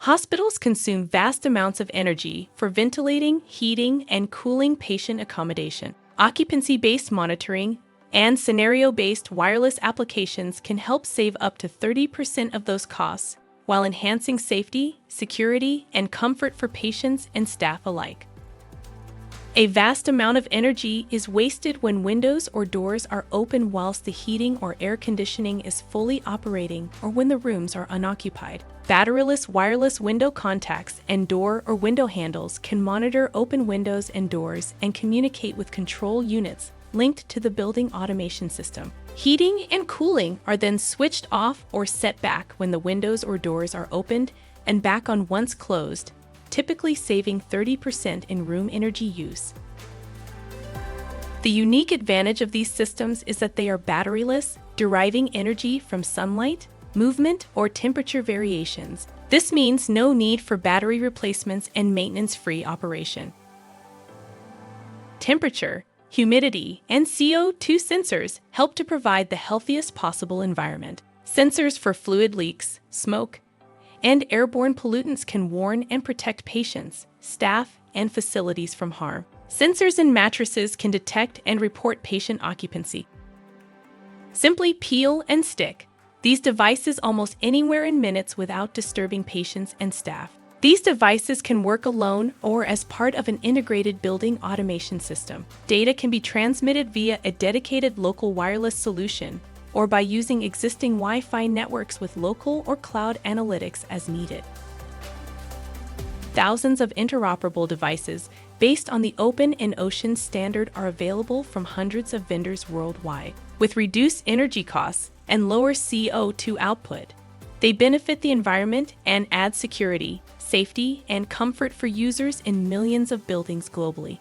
Hospitals consume vast amounts of energy for ventilating, heating, and cooling patient accommodation. Occupancy-based monitoring and scenario-based wireless applications can help save up to 30% of those costs while enhancing safety, security, and comfort for patients and staff alike. A vast amount of energy is wasted when windows or doors are open whilst the heating or air conditioning is fully operating or when the rooms are unoccupied. Batteryless wireless window contacts and door or window handles can monitor open windows and doors and communicate with control units linked to the building automation system. Heating and cooling are then switched off or set back when the windows or doors are opened and back on once closed, typically saving 30% in room energy use. The unique advantage of these systems is that they are batteryless, deriving energy from sunlight, movement, or temperature variations. This means no need for battery replacements and maintenance-free operation. Temperature, humidity, and CO2 sensors help to provide the healthiest possible environment. Sensors for fluid leaks, smoke, and airborne pollutants can warn and protect patients, staff, and facilities from harm. Sensors in mattresses can detect and report patient occupancy. Simply peel and stick these devices almost anywhere in minutes without disturbing patients and staff. These devices can work alone or as part of an integrated building automation system. Data can be transmitted via a dedicated local wireless solution or by using existing Wi-Fi networks with local or cloud analytics as needed. Thousands of interoperable devices based on the Open and Ocean standard are available from hundreds of vendors worldwide. With reduced energy costs and lower CO2 output, they benefit the environment and add security, safety, and comfort for users in millions of buildings globally.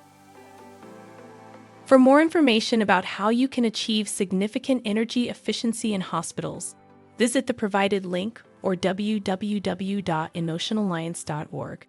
For more information about how you can achieve significant energy efficiency in hospitals, visit the provided link or www.enoceanalliance.org.